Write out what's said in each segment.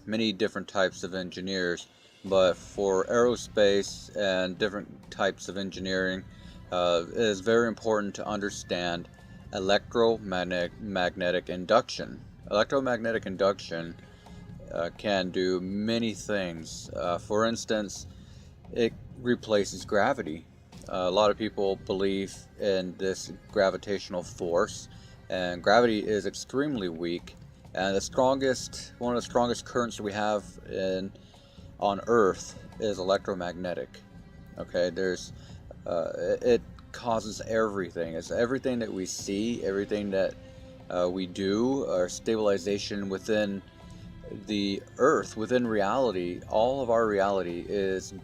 many different types of engineers, but for aerospace and different types of engineering, it is very important to understand electromagnetic induction. Electromagnetic induction can do many things. For instance, it replaces gravity. A lot of people believe in this gravitational force, and gravity is extremely weak. And one of the strongest currents we have on Earth is electromagnetic. Okay, it causes everything. It's everything that we see, everything that we do, our stabilization within the Earth, within reality. All of our reality is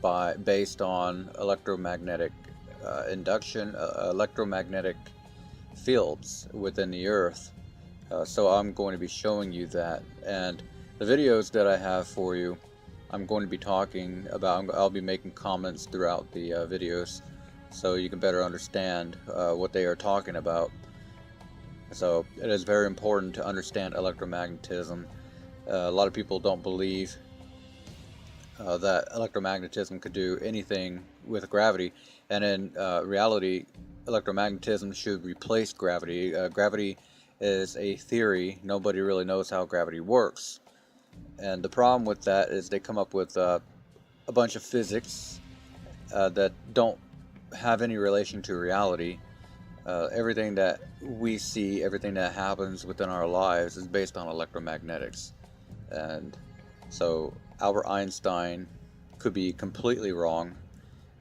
based on electromagnetic induction, electromagnetic fields within the Earth. So I'm going to be showing you that, and the videos that I have for you, I'm going to be talking about. I'll be making comments throughout the videos, so you can better understand what they are talking about. So it is very important to understand electromagnetism. A lot of people don't believe that electromagnetism could do anything with gravity, and in reality, electromagnetism should replace gravity. Gravity is a theory. Nobody really knows how gravity works, and the problem with that is they come up with a bunch of physics that don't have any relation to reality. Everything that we see, everything that happens within our lives is based on electromagnetics. And so Albert Einstein could be completely wrong,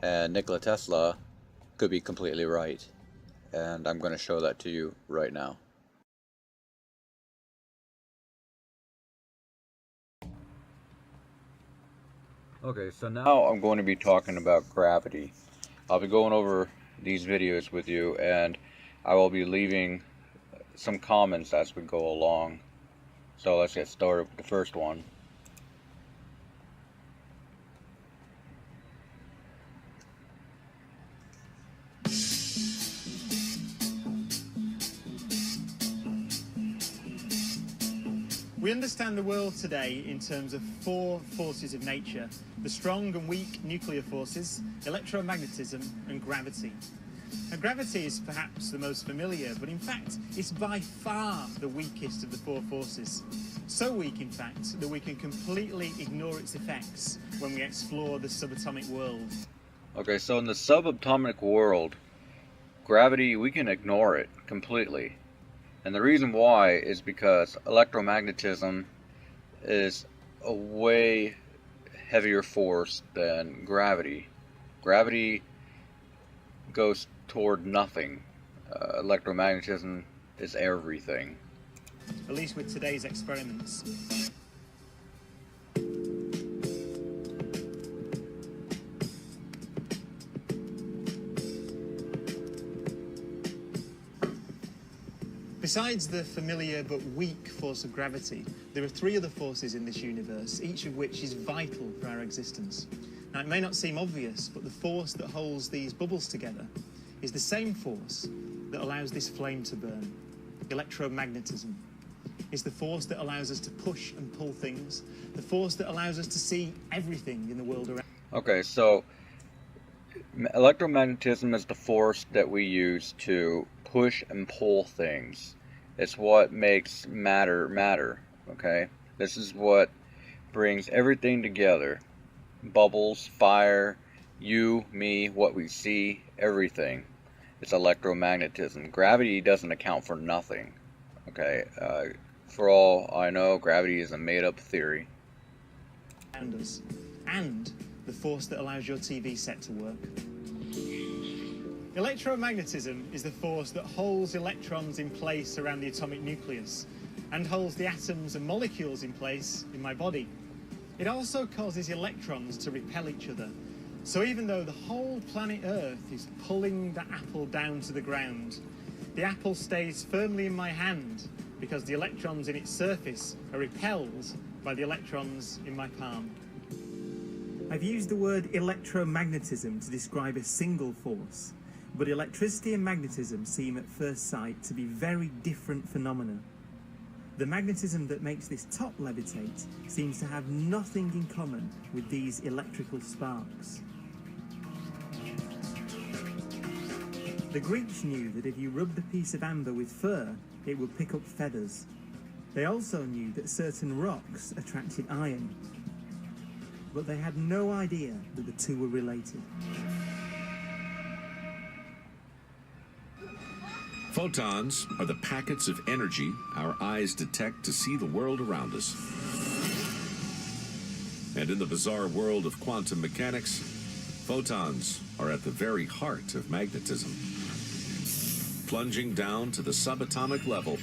and Nikola Tesla could be completely right. And I'm going to show that to you right now. Okay, so now I'm going to be talking about gravity. I'll be going over these videos with you, and I will be leaving some comments as we go along. So let's get started with the first one. We understand the world today in terms of four forces of nature: the strong and weak nuclear forces, electromagnetism, and gravity. Now, gravity is perhaps the most familiar, but in fact it's by far the weakest of the four forces. So weak, in fact, that we can completely ignore its effects when we explore the subatomic world. Okay, so in the subatomic world, gravity, we can ignore it completely. And the reason why is because electromagnetism is a way heavier force than gravity. Gravity goes toward nothing. Electromagnetism is everything. At least with today's experiments. Besides the familiar but weak force of gravity, there are three other forces in this universe, each of which is vital for our existence. Now, it may not seem obvious, but the force that holds these bubbles together is the same force that allows this flame to burn. Electromagnetism. It's the force that allows us to push and pull things, the force that allows us to see everything in the world around. Okay, so electromagnetism is the force that we use to push and pull things. It's what makes matter, okay? This is what brings everything together. Bubbles, fire, you, me, what we see, everything. It's electromagnetism. Gravity doesn't account for nothing, okay? For all I know, gravity is a made-up theory. Around us, and the force that allows your TV set to work. Electromagnetism is the force that holds electrons in place around the atomic nucleus and holds the atoms and molecules in place in my body. It also causes electrons to repel each other. So even though the whole planet Earth is pulling the apple down to the ground, the apple stays firmly in my hand because the electrons in its surface are repelled by the electrons in my palm. I've used the word electromagnetism to describe a single force, but electricity and magnetism seem at first sight to be very different phenomena. The magnetism that makes this top levitate seems to have nothing in common with these electrical sparks. The Greeks knew that if you rubbed a piece of amber with fur, it would pick up feathers. They also knew that certain rocks attracted iron, but they had no idea that the two were related. Photons are the packets of energy our eyes detect to see the world around us. And in the bizarre world of quantum mechanics, photons are at the very heart of magnetism. Plunging down to the subatomic level,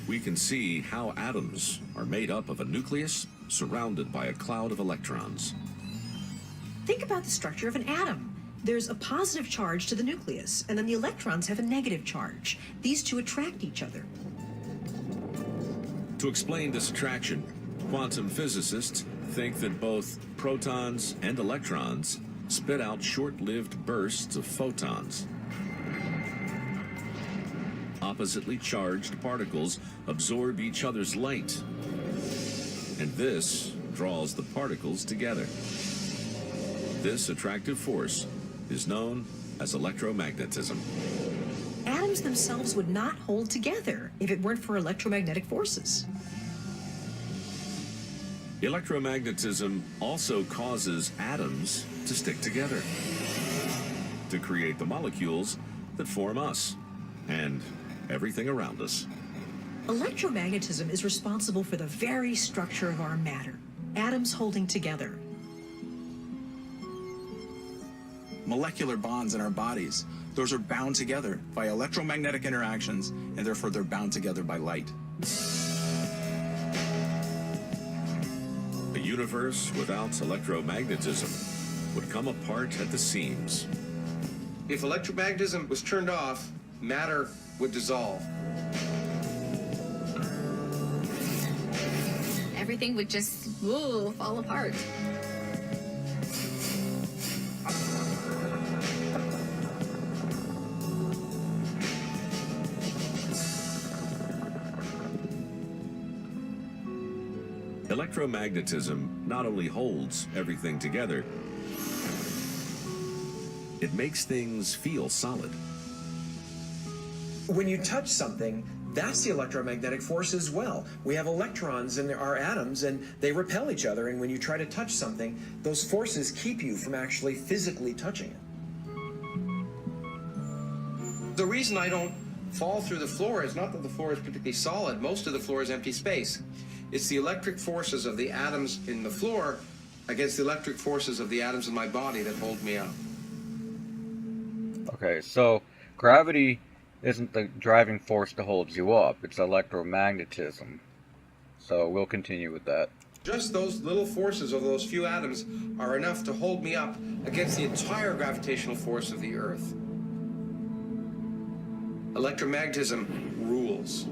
we can see how atoms are made up of a nucleus surrounded by a cloud of electrons. Think about the structure of an atom. There's a positive charge to the nucleus, and then the electrons have a negative charge. These two attract each other. To explain this attraction, quantum physicists think that both protons and electrons spit out short-lived bursts of photons. Oppositely charged particles absorb each other's light, and this draws the particles together. This attractive force is known as electromagnetism. Atoms themselves would not hold together if it weren't for electromagnetic forces. Electromagnetism also causes atoms to stick together, to create the molecules that form us and everything around us. Electromagnetism is responsible for the very structure of our matter, atoms holding together. Molecular bonds in our bodies, those are bound together by electromagnetic interactions, and therefore they're bound together by light. A universe without electromagnetism would come apart at the seams. If electromagnetism was turned off, matter would dissolve. Everything would just fall apart. Electromagnetism not only holds everything together, it makes things feel solid. When you touch something, that's the electromagnetic force as well. We have electrons in our atoms and they repel each other, and when you try to touch something, those forces keep you from actually physically touching it. The reason I don't fall through the floor is not that the floor is particularly solid. Most of the floor is empty space. It's the electric forces of the atoms in the floor against the electric forces of the atoms in my body that hold me up. Okay, so gravity isn't the driving force that holds you up, it's electromagnetism. So we'll continue with that. Just those little forces of those few atoms are enough to hold me up against the entire gravitational force of the Earth. Electromagnetism rules.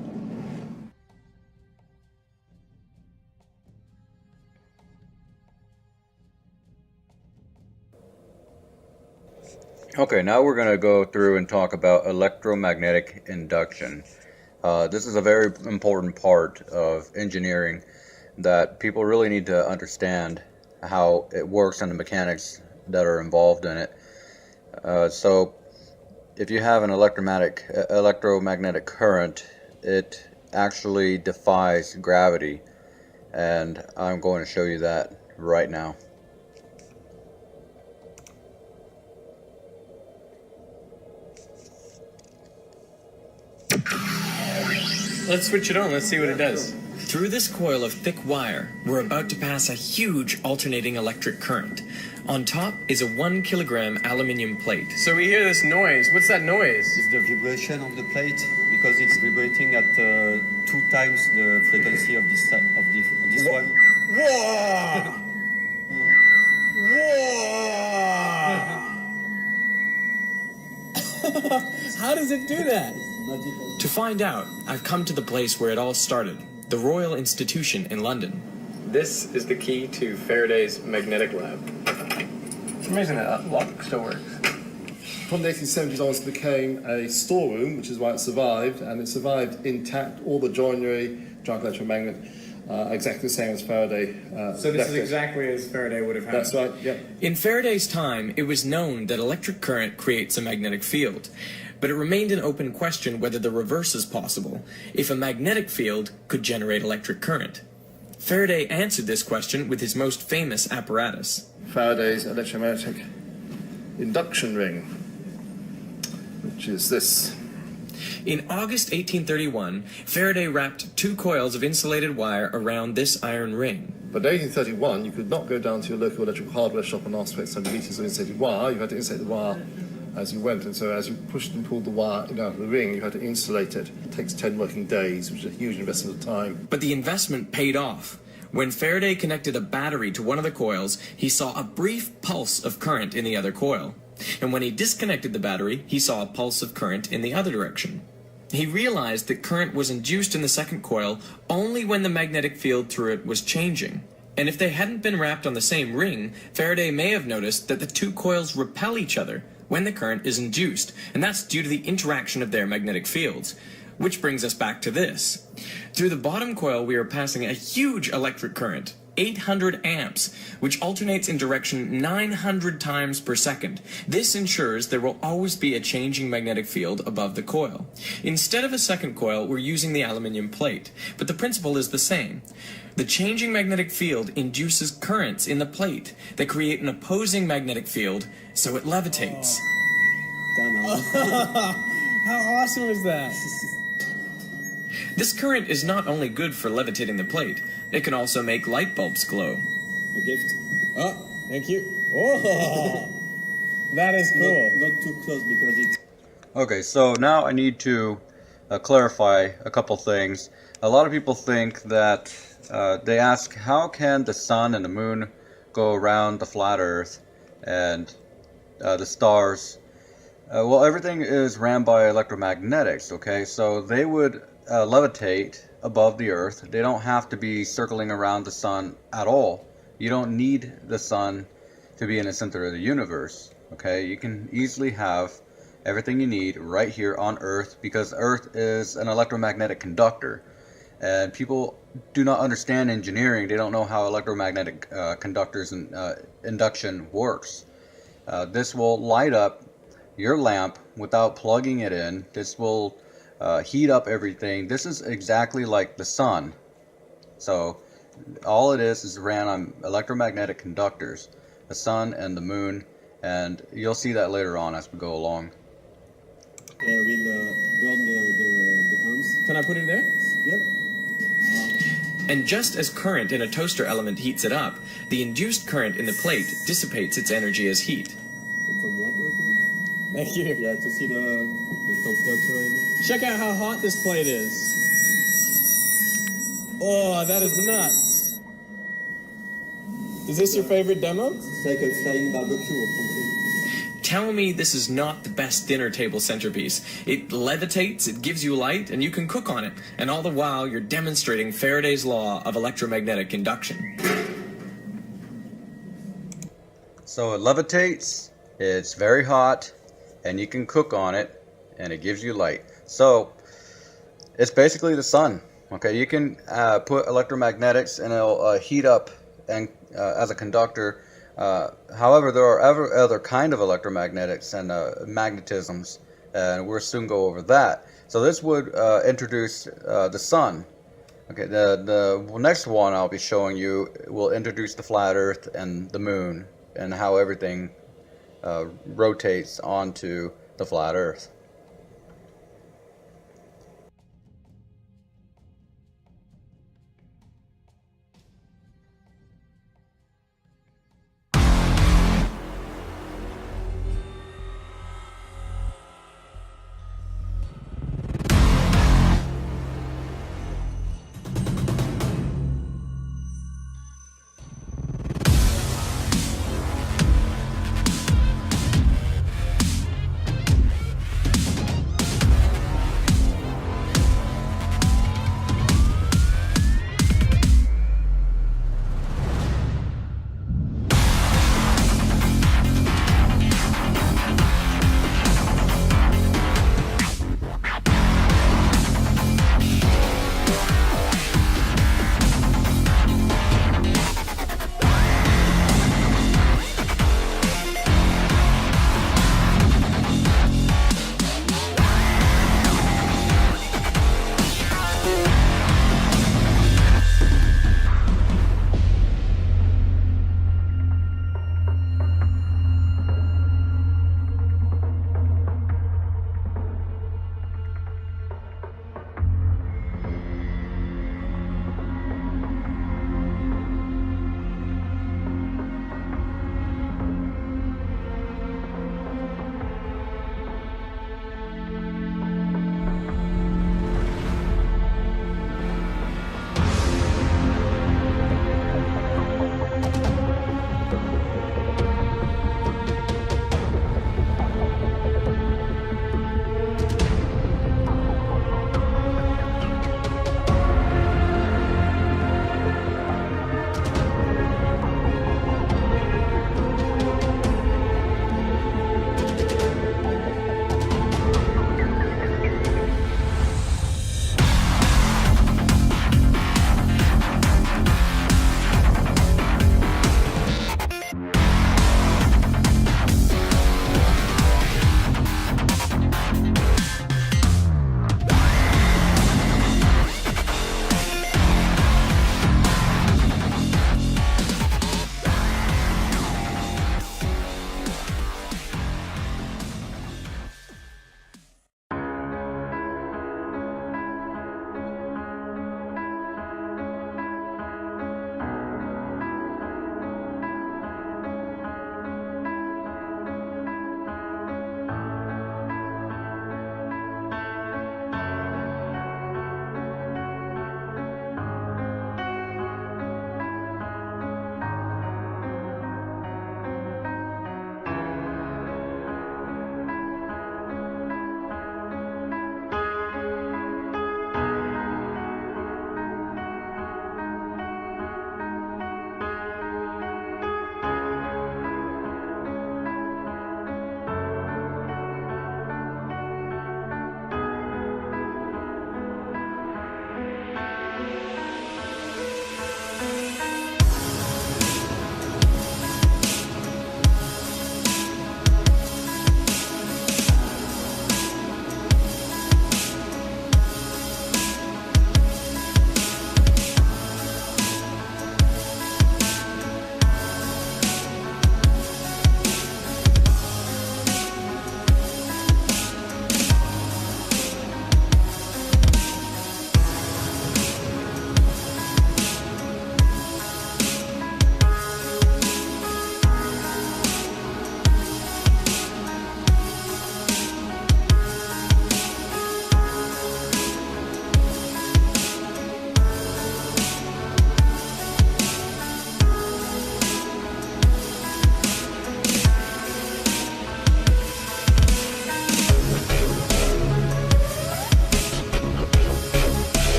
Okay, now we're going to go through and talk about electromagnetic induction. This is a very important part of engineering that people really need to understand how it works and the mechanics that are involved in it. So if you have an electromagnetic current, it actually defies gravity, and I'm going to show you that right now. Let's switch it on, let's see what it does. Through this coil of thick wire, we're about to pass a huge alternating electric current. On top is a 1 kilogram aluminium plate. So we hear this noise. What's that noise? It's the vibration of the plate, because it's vibrating at 2 times the frequency of this one. Whoa! Whoa! How does it do that? To find out, I've come to the place where it all started, the Royal Institution in London. This is the key to Faraday's magnetic lab. It's amazing that lock still works. From the 1870s onwards, it became a storeroom, which is why it survived, and it survived intact. All the joinery, giant electromagnet, exactly the same as Faraday. So this left is it. exactly as Faraday would have had. That's right, yeah. In Faraday's time, it was known that electric current creates a magnetic field, but it remained an open question whether the reverse is possible, if a magnetic field could generate electric current. Faraday answered this question with his most famous apparatus. Faraday's electromagnetic induction ring, which is this. In August 1831, Faraday wrapped 2 coils of insulated wire around this iron ring. But in 1831, you could not go down to your local electrical hardware shop and ask for 800 meters of insulated wire. You had to insulate the wire as you went, and so as you pushed and pulled the wire out of the ring, you had to insulate it. It takes 10 working days, which is a huge investment of time. But the investment paid off. When Faraday connected a battery to one of the coils, he saw a brief pulse of current in the other coil. And when he disconnected the battery, he saw a pulse of current in the other direction. He realized that current was induced in the second coil only when the magnetic field through it was changing. And if they hadn't been wrapped on the same ring, Faraday may have noticed that the 2 coils repel each other when the current is induced, and that's due to the interaction of their magnetic fields. Which brings us back to this. Through the bottom coil, we are passing a huge electric current, 800 amps, which alternates in direction 900 times per second. This ensures there will always be a changing magnetic field above the coil. Instead of a second coil, we're using the aluminum plate, but the principle is the same. The changing magnetic field induces currents in the plate that create an opposing magnetic field, so it levitates. How awesome is that? This current is not only good for levitating the plate, it can also make light bulbs glow. A gift. Oh, thank you. Oh, that is cool. Not too close because it's... Okay, so now I need to clarify a couple things. A lot of people think that they ask, how can the sun and the moon go around the flat earth and the stars? Well, everything is ran by electromagnetics, okay? So they would levitate above the earth. They don't have to be circling around the sun at all. You don't need the sun to be in the center of the universe, okay? You can easily have everything you need right here on Earth, because Earth is an electromagnetic conductor. And people do not understand engineering. They don't know how electromagnetic conductors and induction works. This will light up your lamp without plugging it in. This will heat up everything. This is exactly like the sun. So all it is ran on electromagnetic conductors, the sun and the moon, and you'll see that later on as we go along. We'll burn the arms. Can I put it there? Yep. And just as current in a toaster element heats it up, the induced current in the plate dissipates its energy as heat. It's on what working? Thank you. Yeah, to see the temperature. Check out how hot this plate is. Oh, that is nuts. Is this your favorite demo? It's like a flying barbecue or something. Tell me this is not the best dinner table centerpiece. It levitates, it gives you light, and you can cook on it. And all the while, you're demonstrating Faraday's law of electromagnetic induction. So it levitates, it's very hot, and you can cook on it, and it gives you light. So it's basically the sun. Okay, you can put electromagnetics and it'll heat up and as a conductor. However, there are other kind of electromagnetics and magnetisms, and we'll soon go over that. So this would introduce the sun. Okay, the next one I'll be showing you will introduce the flat Earth and the moon, and how everything rotates onto the flat Earth.